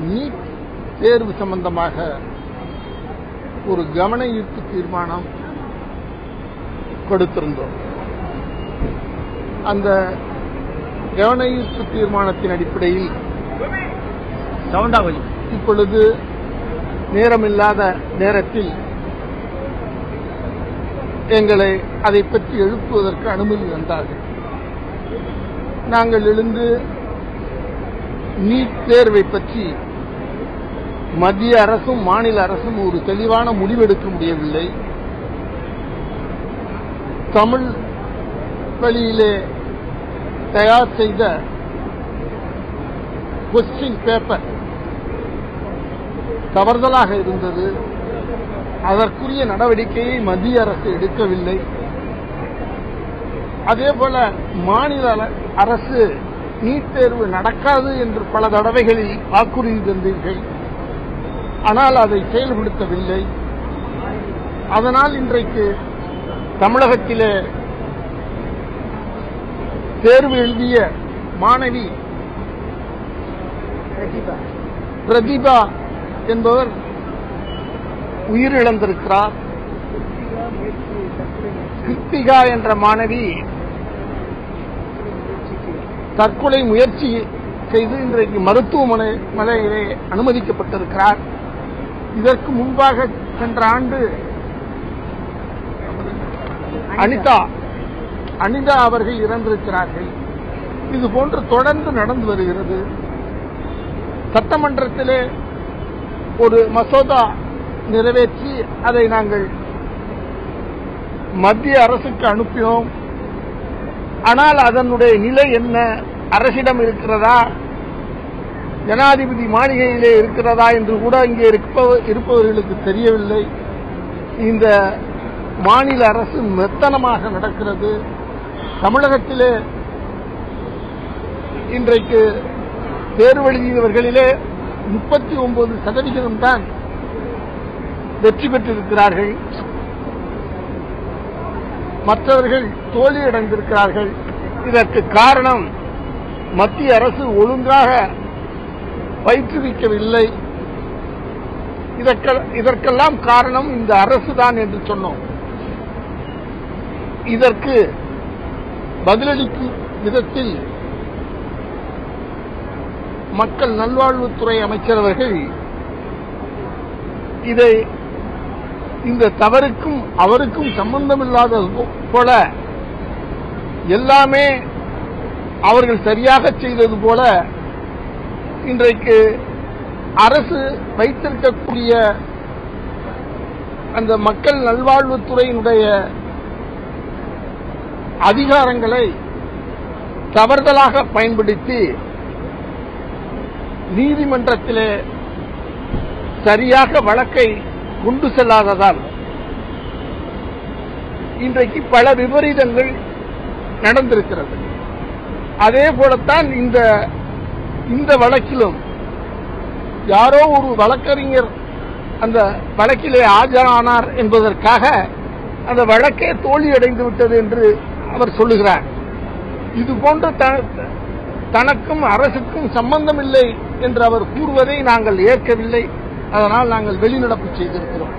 NEET தேர்வு சம்பந்தமாக ஒரு கவன ஈர்ப்பு தீர்மானம் கொடுத்திருந்தோம். அந்த கவன ஈர்ப்பு தீர்மானத்தின் அடிப்படையில் இப்பொழுது நேரமில்லாத நேரத்தில் எங்களை அதை பற்றி எழுப்புவதற்கு அனுமதி தந்தார்கள். நாங்கள் எழுந்து நீட் தேர்வை பற்றி மத்திய அரசும் மாநில அரசும் ஒரு தெளிவான முடிவெடுக்க முடியவில்லை. தமிழ் வழியிலே தயார் செய்த கொஸ்டின் பேப்பர் தவறுதலாக இருந்தது. அதற்குரிய நடவடிக்கையை மத்திய அரசு எடுக்கவில்லை. அதேபோல மாநில அரசு நீட் தேர்வு நடக்காது என்று பல தடவைகளில் வாக்குறுதி தந்தீர்கள். ஆனால் அதை செயல்படுத்தவில்லை. அதனால் இன்றைக்கு தமிழகத்திலே தேர்வு எழுதிய மாணவி பிரதிபா என்பவர் உயிரிழந்திருக்கிறார். கிருத்திகா என்ற மாணவி தற்கொலை முயற்சி செய்து இன்றைக்கு மருத்துவமனையிலே அனுமதிக்கப்பட்டிருக்கிறார். இதற்கு முன்பாக சென்ற ஆண்டு அனிதா அவர்கள் இறந்திருக்கிறார்கள். இதுபோன்று தொடர்ந்து நடந்து வருகிறது. சட்டமன்றத்திலே ஒரு மசோதா நிறைவேற்றி அதை நாங்கள் மத்திய அரசுக்கு அனுப்பினோம். ஆனால் அதனுடைய நிலை என்ன, அரசிடம் இருக்கிறதா, ஜனாதிபதி மாளிகையிலே இருக்கிறதா என்று கூட இங்கே இருப்பவர்களுக்கு தெரியவில்லை. இந்த மாநில அரசு மெத்தனமாக நடக்கிறது. தமிழகத்திலே இன்றைக்கு தேர்வு எழுதியவர்களிலே 39% தான் வெற்றி பெற்றிருக்கிறார்கள். மற்றவர்கள் தோல்வியடைந்திருக்கிறார்கள். இதற்கு காரணம் மத்திய அரசு ஒழுங்காக பயிற்றுவிக்கவில்லை. இதற்கெல்லாம் காரணம் இந்த அரசுதான் என்று சொன்னோம். இதற்கு பதிலளிக்கும் விதத்தில் மக்கள் நல்வாழ்வுத்துறை அமைச்சர் அவர்கள் இதை இந்த தவறுக்கும் அவருக்கும் சம்பந்தமில்லாதது போல எல்லாமே அவர்கள் சரியாக செய்தது போல இன்றைக்கு அரசு வைத்திருக்கக்கூடிய அந்த மக்கள் நல்வாழ்வுத்துறையினுடைய அதிகாரங்களை தவறுதலாக பயன்படுத்தி நீதிமன்றத்திலே சரியாக வழக்கை கொண்டு செல்லாததால் இன்றைக்கு பல விபரீதங்கள் நடந்திருக்கிறது. அதே போலத்தான் இந்த வழக்கிலும் யாரோ ஒரு வழக்கறிஞர் அந்த வழக்கிலே ஆஜரானார் என்பதற்காக அந்த வழக்கே தோல்வியடைந்து விட்டது என்று அவர் சொல்லுகிறார். இதுபோன்ற தனக்கும் அரசுக்கும் சம்பந்தமில்லை என்று அவர் கூறுவதை நாங்கள் ஏற்கவில்லை. அதனால் நாங்கள் வெளிநடப்பு செய்திருக்கிறோம்.